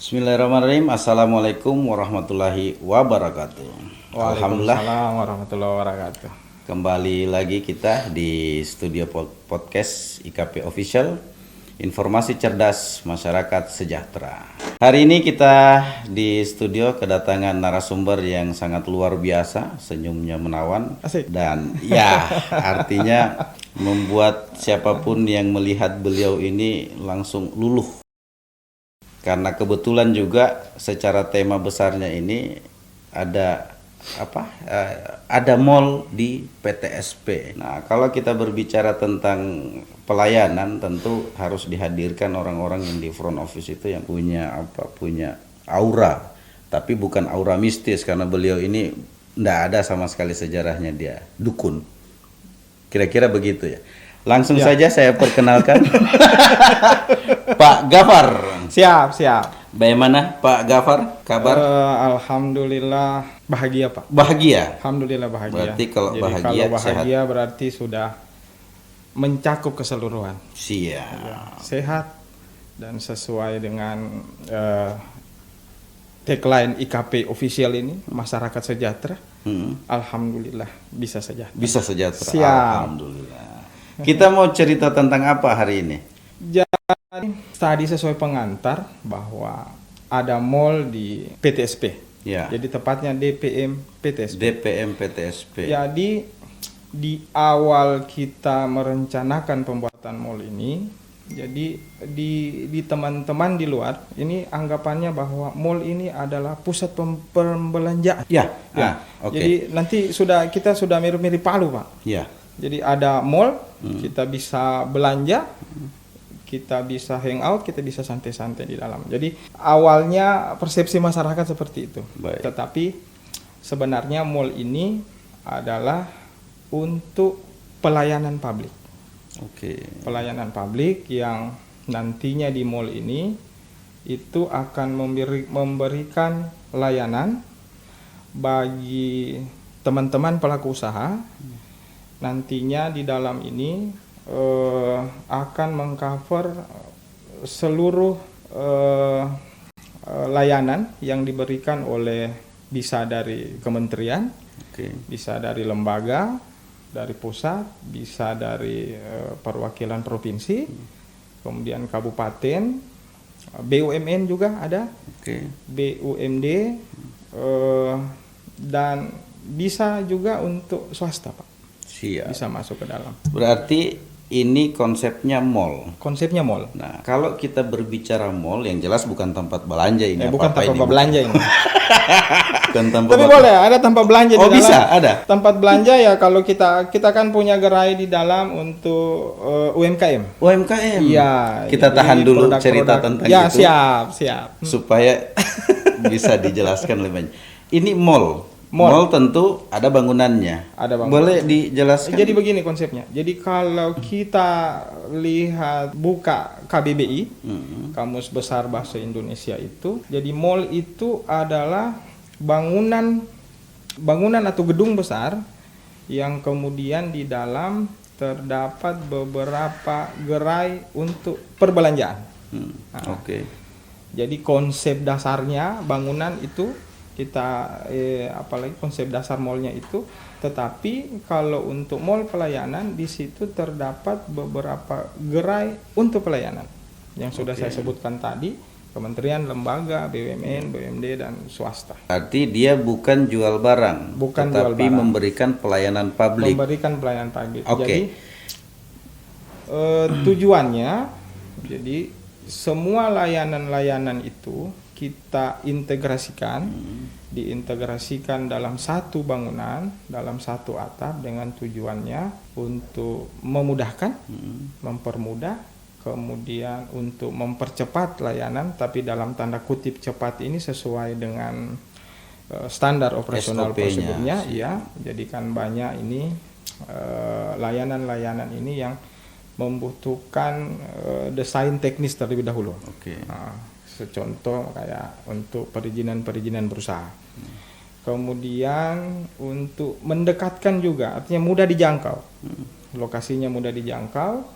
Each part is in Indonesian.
Bismillahirrahmanirrahim. Assalamualaikum warahmatullahi wabarakatuh. Alhamdulillah, Waalaikumsalam warahmatullahi wabarakatuh. kembali lagi kita di studio podcast IKP Official, Informasi Cerdas Masyarakat Sejahtera. Hari ini kita di studio kedatangan narasumber yang sangat luar biasa, senyumnya menawan. Asik. Dan ya, artinya membuat siapapun yang melihat beliau ini langsung luluh. Karena kebetulan juga secara tema besarnya ini ada ada mall di PTSP. Nah, kalau kita berbicara tentang pelayanan, tentu harus dihadirkan orang-orang yang di front office itu yang punya aura, tapi bukan aura mistis, karena beliau ini tidak ada sama sekali sejarahnya dia dukun. Kira-kira begitu ya. Langsung saja saya perkenalkan Pak Gafar. Siap. Bagaimana Pak Gafar? Kabar? Alhamdulillah bahagia, Pak. Bahagia. Alhamdulillah bahagia. Berarti kalau Jadi bahagia, kalau bahagia berarti sudah mencakup keseluruhan. Siap. Ya, sehat dan sesuai dengan tagline IKP Official ini, masyarakat sejahtera. Alhamdulillah bisa sejahtera. Bisa sejahtera. Siap. Alhamdulillah. Kita mau cerita tentang apa hari ini? Jadi tadi sesuai pengantar bahwa ada mall di PTSP. Ya. Jadi tepatnya DPM PTSP. DPM PTSP. Jadi di awal kita merencanakan pembuatan mall ini, jadi di teman-teman di luar ini anggapannya bahwa mall ini adalah pusat pembelanjaan. Ya. Okay. Jadi nanti kita sudah mirip-mirip Palu, Pak. Ya. Jadi ada mall, kita bisa belanja, kita bisa hangout, kita bisa santai-santai di dalam. Jadi awalnya persepsi masyarakat seperti itu. Baik. Tetapi sebenarnya mall ini adalah untuk pelayanan publik. Oke. Pelayanan publik yang nantinya di mall ini itu akan memberikan layanan bagi teman-teman pelaku usaha. Nantinya di dalam ini akan mengcover seluruh layanan yang diberikan oleh, bisa dari kementerian, bisa dari lembaga, dari pusat, bisa dari perwakilan provinsi, kemudian kabupaten, BUMN juga ada, BUMD, dan bisa juga untuk swasta, Pak. Siap. Bisa masuk ke dalam. Berarti ini konsepnya mall. Konsepnya mall. Nah, kalau kita berbicara mall, yang jelas bukan tempat belanja ini. Bukan tempat belanja ini. Bukan tempat. Tapi boleh ada tempat belanja di dalam. Oh, bisa, ada. Tempat belanja ya, kalau kita kan punya gerai di dalam untuk UMKM. UMKM. Iya. Kita tahan dulu cerita tentang itu. Ya, siap. Supaya bisa dijelaskan lebih banyak. Ini mall. Mall tentu ada bangunannya. Ada bangunan. Boleh dijelaskan? Jadi begini konsepnya. Jadi kalau kita lihat buka KBBI, Kamus Besar Bahasa Indonesia itu, jadi mall itu adalah bangunan atau gedung besar yang kemudian di dalam terdapat beberapa gerai untuk perbelanjaan. Jadi konsep dasarnya bangunan itu kita apalagi konsep dasar mallnya itu, tetapi kalau untuk mall pelayanan di situ terdapat beberapa gerai untuk pelayanan yang sudah saya sebutkan tadi, kementerian, lembaga, BUMN, BUMD dan swasta. Arti dia bukan jual barang, tetapi memberikan pelayanan publik. Memberikan pelayanan publik. Jadi tujuannya, jadi semua layanan-layanan itu kita diintegrasikan dalam satu bangunan, dalam satu atap, dengan tujuannya untuk memudahkan, mempermudah, kemudian untuk mempercepat layanan, tapi dalam tanda kutip cepat ini sesuai dengan standar operasional prosedurnya, ya. Jadi kan banyak ini layanan-layanan ini yang membutuhkan desain teknis terlebih dahulu. Contoh kayak untuk perizinan berusaha. Kemudian untuk mendekatkan juga, artinya mudah dijangkau. Lokasinya mudah dijangkau.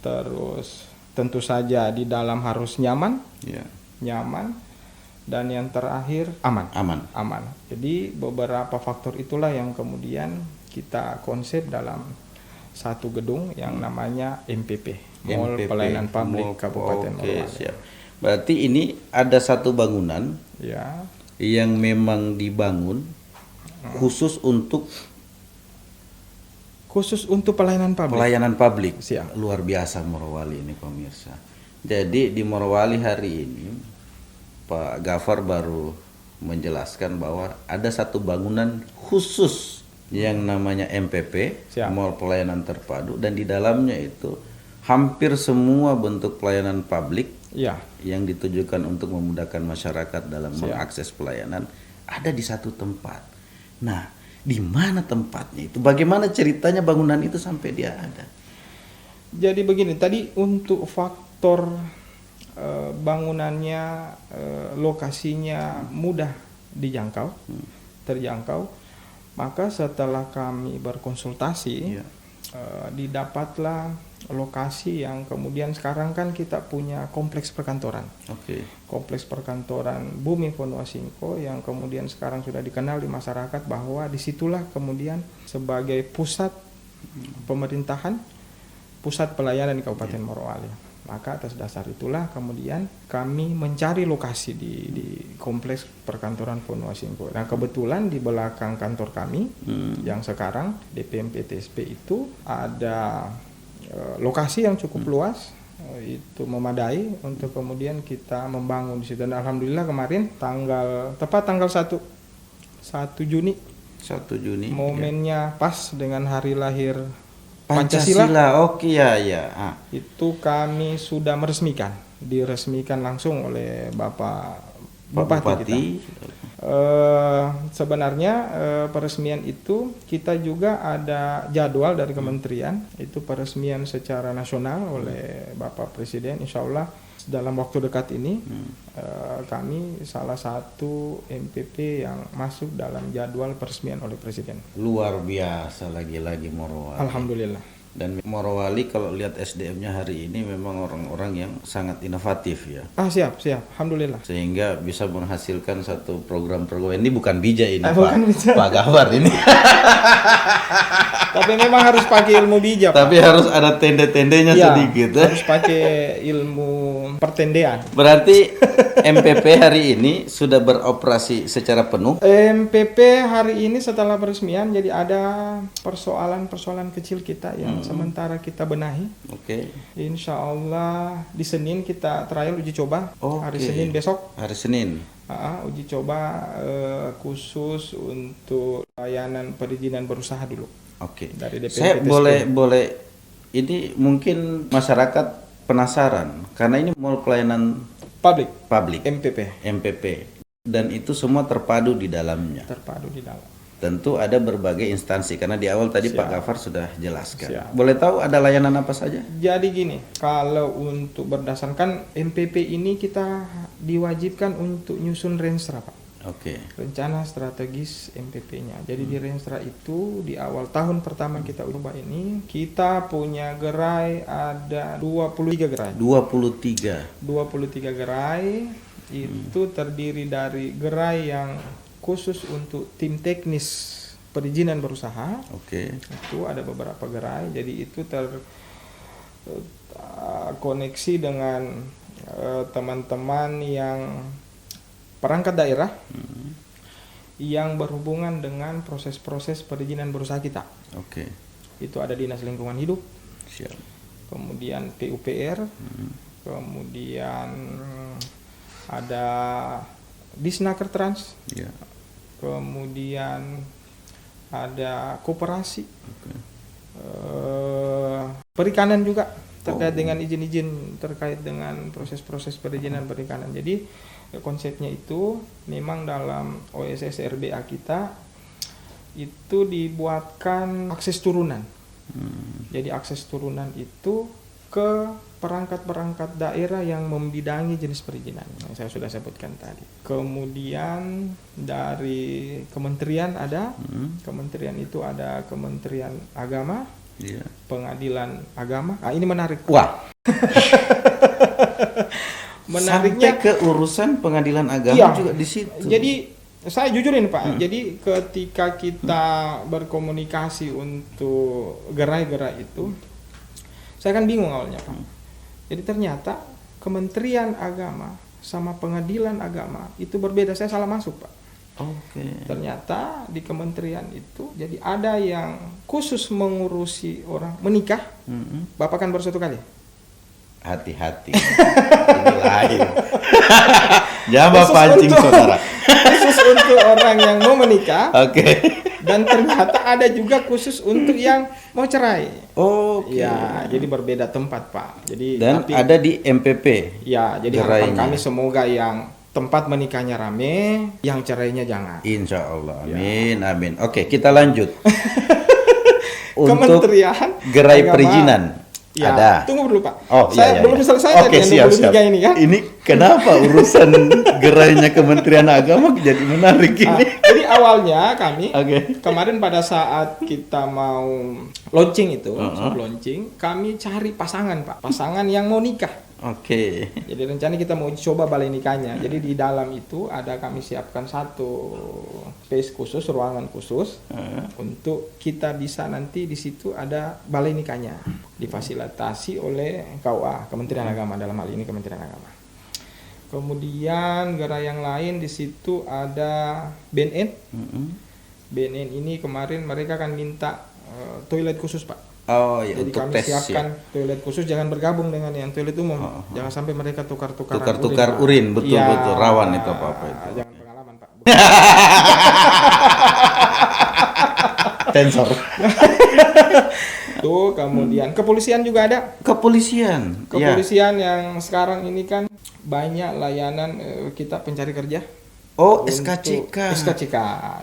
Terus tentu saja di dalam harus nyaman. dan yang terakhir aman. Aman. Jadi beberapa faktor itulah yang kemudian kita konsep dalam satu gedung yang namanya MPP, Mall Pelayanan Publik Kabupaten Morowali. Siap. Berarti ini ada satu bangunan Ya, yang memang dibangun khusus untuk pelayanan publik. pelayanan publik. Siap. Luar biasa Morowali ini pemirsa. Jadi di Morowali hari ini Pak Gafar baru menjelaskan bahwa ada satu bangunan khusus yang namanya MPP, Siap. Mall Pelayanan Terpadu, dan di dalamnya itu hampir semua bentuk pelayanan publik Ya, yang ditujukan untuk memudahkan masyarakat dalam Siap. mengakses pelayanan ada di satu tempat. Nah, di mana tempatnya itu? Bagaimana ceritanya bangunan itu sampai dia ada? jadi begini, tadi untuk faktor bangunannya, lokasinya mudah dijangkau, terjangkau, maka setelah kami berkonsultasi, Iya. didapatlah lokasi yang kemudian sekarang kan kita punya kompleks perkantoran. Oke. Kompleks perkantoran Bumi Ponuasingko yang kemudian sekarang sudah dikenal di masyarakat bahwa disitulah kemudian sebagai pusat pemerintahan, pusat pelayanan di Kabupaten Morowali. Maka atas dasar itulah kemudian kami mencari lokasi di kompleks perkantoran Ponuasingko. Nah kebetulan di belakang kantor kami yang sekarang DPMP TSP itu ada lokasi yang cukup luas, itu memadai untuk kemudian kita membangun di situ. Dan alhamdulillah kemarin tepat tanggal 1 Juni 1 Juni. momennya pas dengan hari lahir Pancasila. Oke ya. Itu kami sudah diresmikan langsung oleh Bapak Pak Bupati Bupati. kita. Sebenarnya peresmian itu kita juga ada jadwal dari kementerian, itu peresmian secara nasional oleh Bapak Presiden. Insya Allah dalam waktu dekat ini kami salah satu MPP yang masuk dalam jadwal peresmian oleh Presiden. Luar biasa lagi-lagi Morowali. Alhamdulillah. Dan Morowali kalau lihat SDM-nya hari ini memang orang-orang yang sangat inovatif ya. Siap. Alhamdulillah. Sehingga bisa menghasilkan satu program-program. Ini bukan bija ini bukan bija. Pak Gafar ini. Tapi memang harus pakai ilmu bijak. Tapi harus ada tende-tendenya sedikit. Harus pakai ilmu pertendean. Berarti MPP hari ini sudah beroperasi secara penuh. MPP hari ini setelah peresmian, jadi ada persoalan-persoalan kecil kita yang sementara kita benahi. Oke. Insya Allah di Senin kita trial uji coba. Hari Senin besok. Hari Senin. Uji coba khusus untuk layanan perizinan berusaha dulu. Oke. Dari DPMP Saya TSP. boleh ini mungkin masyarakat penasaran karena ini mall pelayanan publik MPP dan itu semua terpadu di dalamnya. Terpadu di dalam. Tentu ada berbagai instansi karena di awal tadi Siap. Pak Gafar sudah jelaskan. Siap. Boleh tahu ada layanan apa saja? Jadi gini, kalau untuk berdasarkan MPP ini kita diwajibkan untuk nyusun renstra, Pak. Oke. Rencana strategis MPP-nya. Jadi di renstra itu di awal tahun pertama kita ubah ini, kita punya gerai ada 23 gerai. 23 gerai itu terdiri dari gerai yang khusus untuk tim teknis perizinan berusaha. Oke. Itu ada beberapa gerai, jadi itu terkoneksi dengan teman-teman yang perangkat daerah yang berhubungan dengan proses-proses perizinan berusaha kita. Oke. Itu ada Dinas Lingkungan Hidup, Siap. kemudian PUPR, kemudian ada Disnaker Trans, Ya. kemudian ada koperasi, Oke. perikanan juga terkait dengan izin-izin terkait dengan proses-proses perizinan perikanan. Jadi konsepnya itu memang dalam OSS RBA kita itu dibuatkan akses turunan. Jadi akses turunan itu ke perangkat-perangkat daerah yang membidangi jenis perizinan yang saya sudah sebutkan tadi. Kemudian dari kementerian ada, kementerian itu ada Kementerian Agama, Iya. Pengadilan Agama. Ini menarik. Wah. menariknya sampai ke urusan pengadilan agama iya, juga di situ. jadi saya jujurin Pak, jadi ketika kita berkomunikasi untuk gerai-gerai itu, saya kan bingung awalnya Pak. Jadi ternyata Kementerian Agama sama Pengadilan Agama itu berbeda. Saya salah masuk Pak. Oke. Ternyata di kementerian itu jadi ada yang khusus mengurusi orang menikah. Bapak kan baru 1 kali. Hati-hati. Ini lain. Jangan Khusus pancing untuk- saudara. Khusus untuk orang yang mau menikah. Oke. Dan ternyata ada juga khusus untuk yang mau cerai. Oke. Ya, jadi berbeda tempat Pak. Jadi Dan ada di MPP. ya, jadi harapan gerainya. kami semoga yang tempat menikahnya rame, yang cerainya jangan. Insya Allah. Ya. Amin. Amin. Oke, kita lanjut. Untuk Kementerian gerai Agama- perizinan. Ya, Ada. tunggu dulu Pak. Oh, Saya iya, belum iya. selesai Oke, tadi siap, yang siap. 23 ini kan. Ini kenapa urusan gerainya Kementerian Agama jadi menarik Ah, ini? jadi awalnya kami Oke. kemarin pada saat kita mau launching itu, saat launching, kami cari pasangan Pak, pasangan yang mau nikah. Oke. Jadi rencana kita mau coba balai nikahnya. Jadi di dalam itu ada kami siapkan satu space khusus, ruangan khusus untuk kita bisa nanti di situ ada balai nikahnya, difasilitasi oleh KUA, Kementerian Agama, dalam hal ini Kementerian Agama. Kemudian gerai yang lain di situ ada BNN. BNN ini kemarin mereka kan minta toilet khusus Pak. Oh ya, Jadi untuk kami tes siapkan ya. toilet khusus, jangan bergabung dengan yang toilet umum. Jangan sampai mereka tukar-tukar Tukar-tukar Pak. urin, betul, Iya, betul. Rawan itu apa-apa itu. Jangan pengalaman Pak. Tensor. Tuh, kemudian kepolisian juga ada. Kepolisian. Ya. Kepolisian yang sekarang ini kan banyak layanan kita pencari kerja. Oh, Untuk SKCK. SKCK,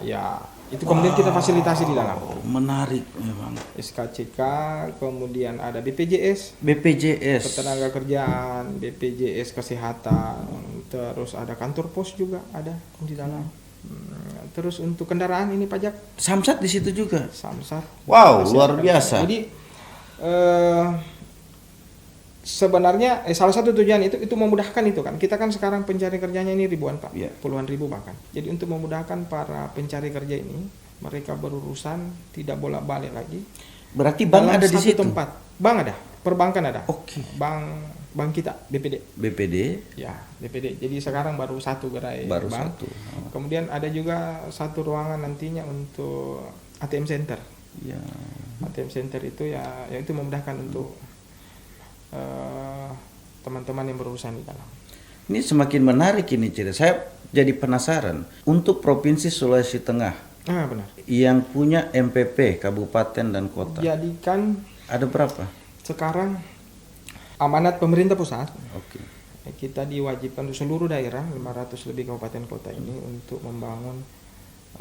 ya. Itu kemudian kita fasilitasi di dalam. Menarik memang. SKCK, kemudian ada BPJS, BPJS. ketenaga kerjaan, BPJS kesehatan, terus ada kantor pos juga ada di dalam. Terus untuk kendaraan ini pajak Samsat di situ juga. Samsat. Wow, Masih luar ada. biasa. Jadi sebenarnya salah satu tujuan itu memudahkan itu kan. Kita kan sekarang pencari kerjanya ini ribuan Pak, Iya. puluhan ribu bahkan. Jadi untuk memudahkan para pencari kerja ini, mereka berurusan tidak bolak-balik lagi. Berarti bank Dalam ada di satu situ. tempat. Bank ada, perbankan ada. Oke. Bank kita BPD. BPD Ya, BPD. Jadi sekarang baru satu gerai baru bank. satu. Oh, Kemudian ada juga satu ruangan nantinya untuk ATM center. ya. ATM center itu ya itu memudahkan untuk teman-teman yang berurusan di dalam. Ini semakin menarik ini cerita. Saya jadi penasaran. Untuk Provinsi Sulawesi Tengah Ah, benar. yang punya MPP kabupaten dan kota Jadikan ada berapa? sekarang amanat pemerintah pusat, Oke. kita diwajibkan untuk seluruh daerah 500 lebih kabupaten kota ini untuk membangun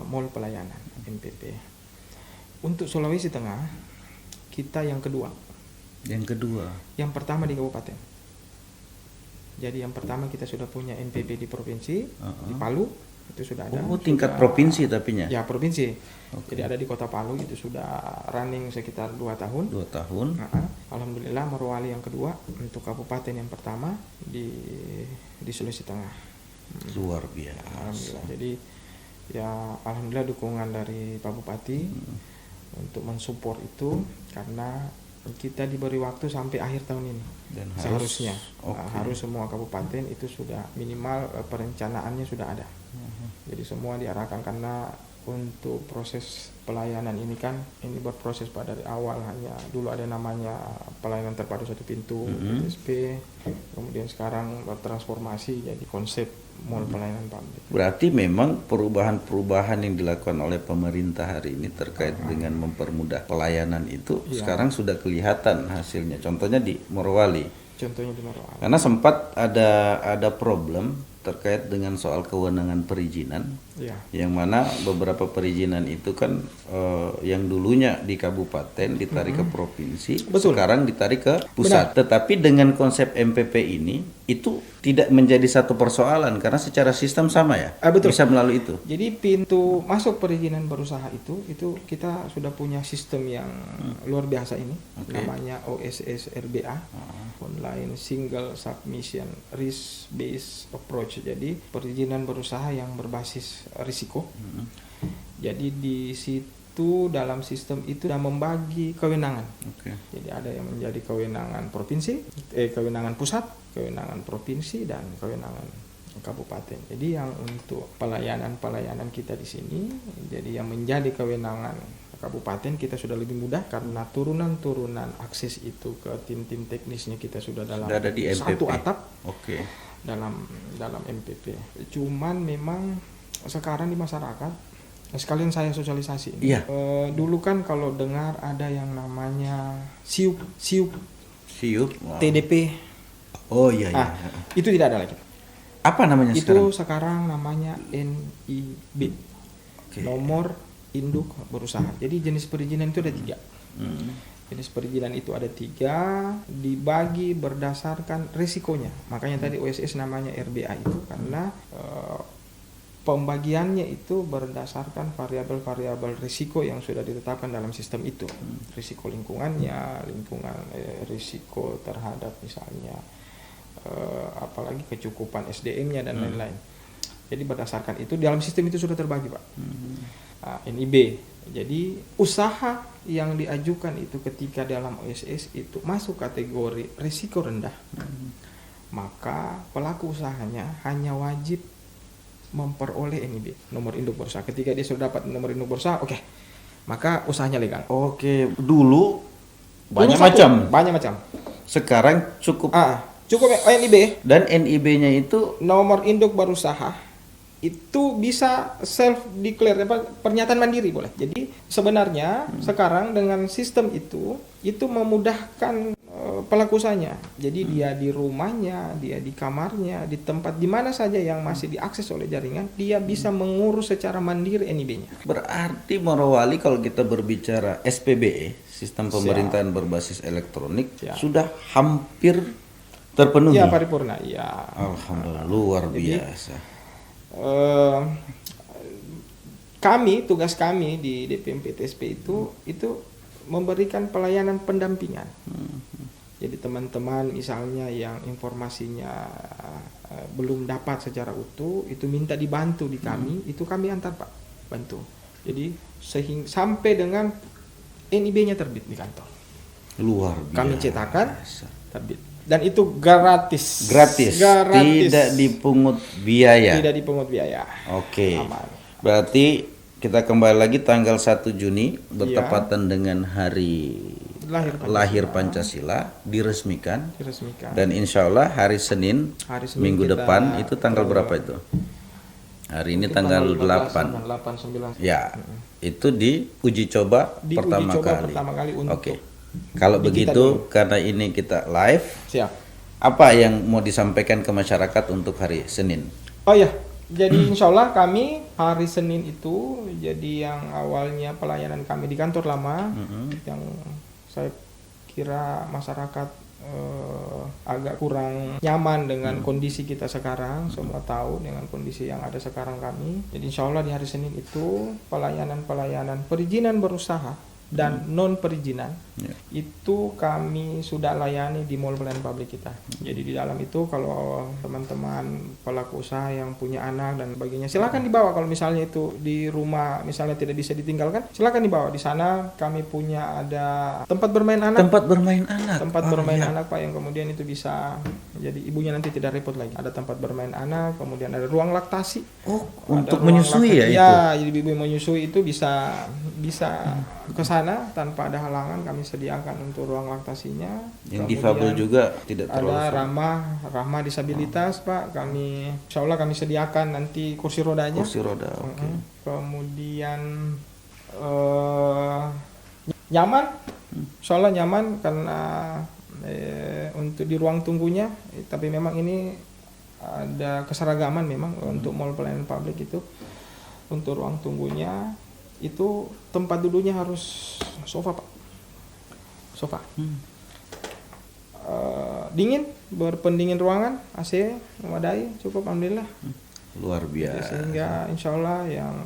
mall pelayanan MPP. Untuk Sulawesi Tengah kita yang kedua. Yang kedua. Yang pertama di kabupaten. Jadi yang pertama kita sudah punya MPP di provinsi, di Palu itu sudah ada. Oh, tingkat Sudah- provinsi tapinya. Ya, provinsi. Oke. Jadi ada di Kota Palu itu sudah running sekitar 2 tahun. 2 tahun. Alhamdulillah Morowali yang kedua, untuk kabupaten yang pertama di Sulawesi Tengah. Luar biasa. Alhamdulillah. Jadi ya alhamdulillah dukungan dari Pak Bupati untuk mensupport itu, karena kita diberi waktu sampai akhir tahun ini. Dan Seharusnya Oke. harus semua kabupaten itu sudah minimal perencanaannya sudah ada. Jadi semua diarahkan, karena untuk proses pelayanan ini kan ini berproses pada dari awal. Hanya dulu ada namanya pelayanan terpadu satu pintu PSP, kemudian sekarang bertransformasi jadi konsep mall pelayanan publik. Berarti memang perubahan-perubahan yang dilakukan oleh pemerintah hari ini terkait dengan mempermudah pelayanan itu Ya. sekarang sudah kelihatan hasilnya. Contohnya di Morowali. Contohnya di Morowali. Karena sempat ada problem terkait dengan soal kewenangan perizinan, Ya. yang mana beberapa perizinan itu kan yang dulunya di kabupaten ditarik ke provinsi, Betul. sekarang ditarik ke pusat. Tetapi dengan konsep MPP ini itu tidak menjadi satu persoalan karena secara sistem sama ya, Betul. bisa melalui itu. Jadi pintu masuk perizinan berusaha itu kita sudah punya sistem yang luar biasa ini, namanya OSS RBA, Online Single Submission Risk Based Approach. Jadi perizinan berusaha yang berbasis risiko. Jadi di situ dalam sistem itu sudah membagi kewenangan. Jadi ada yang menjadi kewenangan provinsi, kewenangan pusat, kewenangan provinsi, dan kewenangan kabupaten. Jadi yang untuk pelayanan kita di sini, jadi yang menjadi kewenangan kabupaten kita sudah lebih mudah karena turunan-turunan akses itu ke tim-tim teknisnya kita sudah dalam Sudah ada di MPP. satu atap dalam MPP. Cuman memang sekarang di masyarakat, sekalian saya sosialisasi. Iya. Dulu kan kalau dengar ada yang namanya SIUP, Wow. TDP. Oh iya. Itu tidak ada lagi. Apa namanya Itu sekarang? sekarang namanya NIB. Nomor induk berusaha. Jadi jenis perizinan itu ada 3. Jenis perizinan itu ada 3, dibagi berdasarkan risikonya. Makanya tadi OSS namanya RBA itu karena pembagiannya itu berdasarkan variabel-variabel risiko yang sudah ditetapkan dalam sistem itu. Risiko lingkungannya, risiko terhadap misalnya apalagi kecukupan SDM-nya dan lain-lain. Jadi berdasarkan itu dalam sistem itu sudah terbagi, Pak. NIB. Jadi usaha yang diajukan itu ketika dalam OSS itu masuk kategori risiko rendah, maka pelaku usahanya hanya wajib memperoleh NIB, nomor induk berusaha. Ketika dia sudah dapat nomor induk berusaha, maka usahanya legal. Dulu banyak macam. Sekarang cukup NIB dan NIB-nya itu nomor induk berusaha itu bisa self declare, pernyataan mandiri boleh. Jadi sebenarnya sekarang dengan sistem itu memudahkan pelaku usahanya. Jadi dia di rumahnya, dia di kamarnya, di tempat di mana saja yang masih diakses oleh jaringan, dia bisa mengurus secara mandiri NIB-nya. Berarti Morowali kalau kita berbicara SPBE, sistem pemerintahan berbasis elektronik, sudah hampir terpenuhi. Ya, paripurna. Ya. Alhamdulillah, luar biasa. Tugas kami di DPMP TSP itu memberikan pelayanan pendampingan. Jadi teman-teman misalnya yang informasinya belum dapat secara utuh, itu minta dibantu di kami, itu kami antar, Pak, bantu. Jadi sampai dengan NIB-nya terbit di kantor. Luar biasa. Kami cetakan, terbit. Dan itu gratis. Tidak dipungut biaya. Oke. Aman. Berarti kita kembali lagi tanggal 1 Juni bertepatan dengan hari lahir Pancasila diresmikan. Dan insya Allah hari Senin minggu depan itu tanggal berapa itu? Hari ini tanggal 8. Ya, itu di uji coba pertama kali. Oke. Kalau begitu, karena ini kita live, apa yang mau disampaikan ke masyarakat untuk hari Senin? Jadi insya Allah kami hari Senin itu, jadi yang awalnya pelayanan kami di kantor lama, yang saya kira masyarakat agak kurang nyaman dengan kondisi kita sekarang, semua tahu dengan kondisi yang ada sekarang kami. Jadi insya Allah di hari Senin itu pelayanan perizinan berusaha dan non perizinan itu kami sudah layani di mall pelayanan publik kita. Jadi di dalam itu kalau teman-teman pelaku usaha yang punya anak dan sebagainya, silakan dibawa. Kalau misalnya itu di rumah misalnya tidak bisa ditinggalkan, silakan dibawa. Di sana kami punya ada tempat bermain anak. Tempat bermain anak, Pak, yang kemudian itu bisa jadi ibunya nanti tidak repot lagi. Ada tempat bermain anak, kemudian ada ruang laktasi. Untuk menyusui ya itu. Ya, jadi ibu menyusui itu bisa ke sana tanpa ada halangan, kami sediakan untuk ruang laktasinya. Yang difabel juga tidak terlalu. Ada ramah disabilitas, Pak. Insya Allah kami sediakan nanti kursi rodanya. Kursi roda, oke. Kemudian nyaman, insya Allah nyaman karena untuk di ruang tunggunya. Tapi memang ini ada keseragaman memang untuk mall pelayanan publik itu. Untuk ruang tunggunya itu tempat duduknya harus sofa Pak, sofa. Dingin, berpendingin ruangan, AC memadai, cukup alhamdulillah. Luar biasa. Sehingga insya Allah yang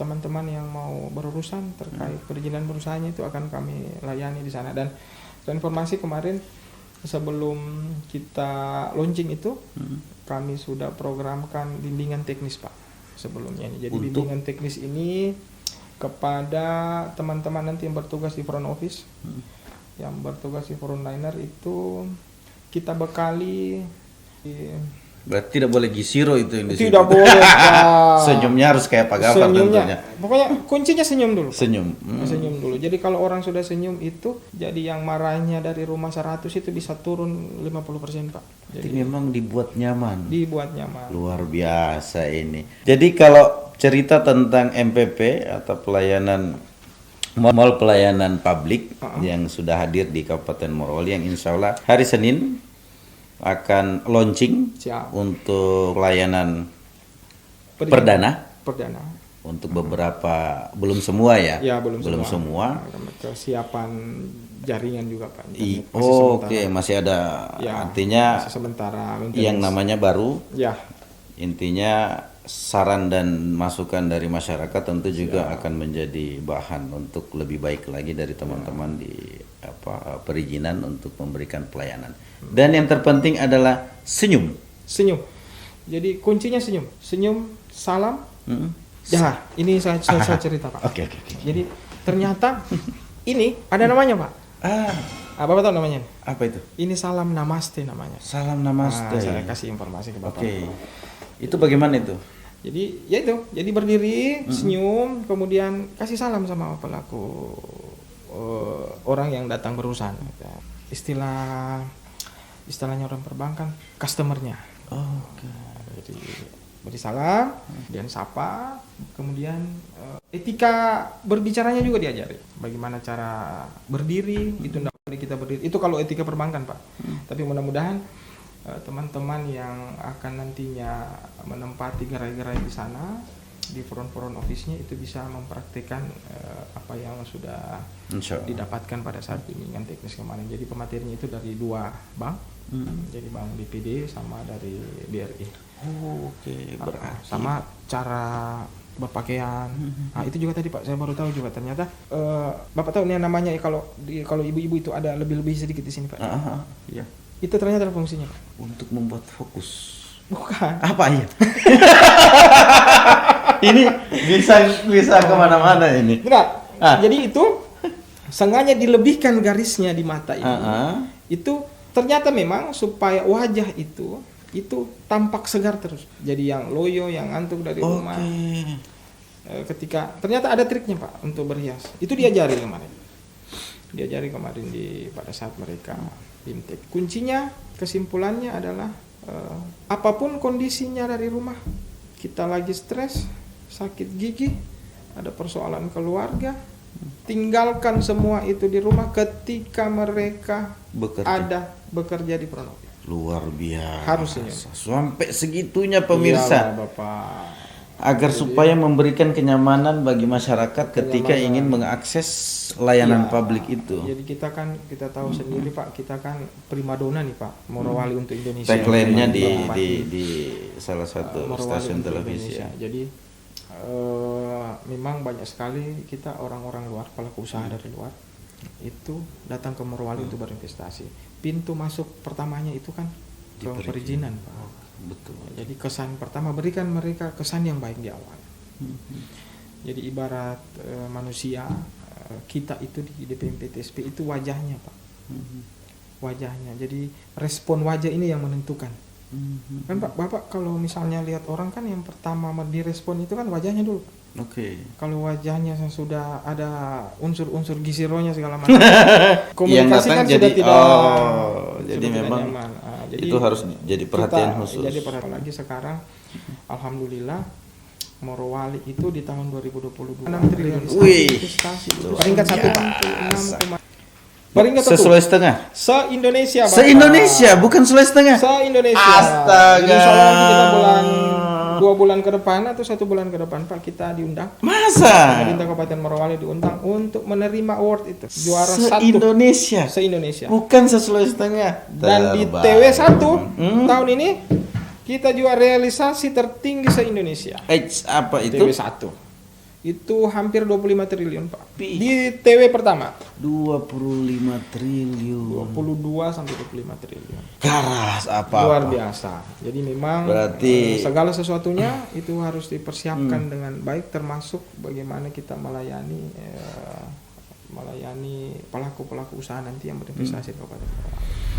teman-teman yang mau berurusan terkait perizinan perusahaannya itu akan kami layani di sana. Dan informasi kemarin sebelum kita launching itu kami sudah programkan bimbingan teknis Pak sebelumnya ini. Jadi bimbingan teknis ini kepada teman-teman nanti yang bertugas di front office, yang bertugas di frontliner itu kita bekali. Berarti tidak boleh gisiro itu yang di situ. Tidak boleh Pak. Senyumnya harus kayak Pak Gafar tentunya. Pokoknya kuncinya senyum dulu. Senyum. Senyum dulu. Jadi kalau orang sudah senyum itu, jadi yang marahnya dari rumah 100 itu bisa turun 50% Pak. Jadi memang dibuat nyaman. Dibuat nyaman. Luar biasa ini. Jadi kalau cerita tentang MPP atau pelayanan mall pelayanan publik yang sudah hadir di Kabupaten Morowali, yang insya Allah hari Senin akan launching. Siap. Untuk layanan perdana untuk beberapa, belum semua ya? Ya, belum semua. Kesiapan jaringan juga Pak. Oke, masih ada ya, artinya masih sementara yang namanya baru. Ya. Intinya saran dan masukan dari masyarakat tentu juga akan menjadi bahan untuk lebih baik lagi dari teman-teman di perizinan untuk memberikan pelayanan. Dan yang terpenting adalah senyum. Senyum. Jadi kuncinya senyum. Senyum, salam. Ya, ini saya cerita Pak. Oke. Jadi ternyata ini ada namanya Pak. Bapak tahu namanya? Apa itu? Ini salam namaste namanya. Salam namaste. Saya kasih informasi ke Bapak. Oke. Itu bagaimana itu? Jadi ya itu, jadi berdiri, senyum, kemudian kasih salam sama pelaku orang yang datang berurusan. Istilahnya orang perbankan, customernya. Oke. Jadi beri salam, kemudian sapa, kemudian etika berbicaranya juga diajari. Bagaimana cara berdiri, itu tidak boleh kita berdiri. Itu kalau etika perbankan Pak. Tapi mudah-mudahan teman-teman yang akan nantinya menempati gerai-gerai di sana, di front office-nya itu bisa mempraktikkan apa yang sudah didapatkan pada saat bimbingan teknis kemarin. Jadi pematerinya itu dari 2 bank, jadi bank BPD sama dari BRI. Oke, berarti sama cara berpakaian. Itu juga tadi Pak, saya baru tahu juga ternyata Bapak tahu ini namanya kalau ibu-ibu itu ada lebih sedikit di sini Pak. Iya. Itu ternyata ada fungsinya Pak. Untuk membuat fokus. Bukan. Apa ya? Ini bisa kemana-mana ini. Benar. Jadi itu sengaja dilebihkan garisnya di mata ini. Itu ternyata memang supaya wajah itu tampak segar terus. Jadi yang loyo, yang ngantuk dari rumah. Ketika ternyata ada triknya Pak untuk berhias. Itu diajari kemarin. Pada saat mereka bimtek. Kuncinya, kesimpulannya adalah apapun kondisinya dari rumah, kita lagi stres, sakit gigi, ada persoalan keluarga, tinggalkan semua itu di rumah ketika mereka bekerja di front office. Luar biasa. Harusnya. Sampai segitunya pemirsa. Iyalah, Bapak. Agar supaya memberikan kenyamanan bagi masyarakat ketika ingin mengakses layanan publik itu. Jadi kita tahu sendiri Pak, kita kan primadona nih Pak, Morowali untuk Indonesia. Tagline-nya di salah satu stasiun televisi. Jadi memang banyak sekali kita orang-orang luar, pelaku usaha dari luar itu datang ke Morowali untuk berinvestasi. Pintu masuk pertamanya itu kan ke perizinan Pak. Betul. Jadi kesan pertama, berikan mereka kesan yang baik di awal. Jadi ibarat manusia, kita itu di DPMP TSP itu wajahnya Pak. Wajahnya. Jadi respon wajah ini yang menentukan. Kan Pak, Bapak kalau misalnya lihat orang kan yang pertama direspon itu kan wajahnya dulu. Kalau wajahnya sudah ada unsur-unsur gisironya segala macam, komunikasi kan sudah tidak. Jadi memang jadi itu harus jadi perhatian khusus. Jadi perhatian lagi sekarang, alhamdulillah Morowali itu di tahun 2022 6 triliun investasi, peringkat 1 Pak. Peringkat satu. Sesuai setengah. Se-Indonesia, Bapak. Se-Indonesia, bukan sesuai setengah. Se-Indonesia. Astaga. Jadi insya Allah nanti kita 2 bulan ke depan atau 1 bulan ke depan Pak, kita diundang. Masa? Pemerintah Kabupaten Morowali diundang untuk menerima award itu. Juara 1 Se-Indonesia. se-Indonesia. Bukan sesuai setengah. Dan di Terbaik. TW1 tahun ini kita juga realisasi tertinggi se-Indonesia. Apa itu? TW1. Itu hampir 25 triliun, Pak. Di TW pertama 25 triliun. 22 sampai 25 triliun. Garas apa? Luar biasa. Jadi memang Berarti- segala sesuatunya itu harus dipersiapkan dengan baik, termasuk bagaimana kita melayani pelaku-pelaku usaha nanti yang berinvestasi di Kabupaten Morowali.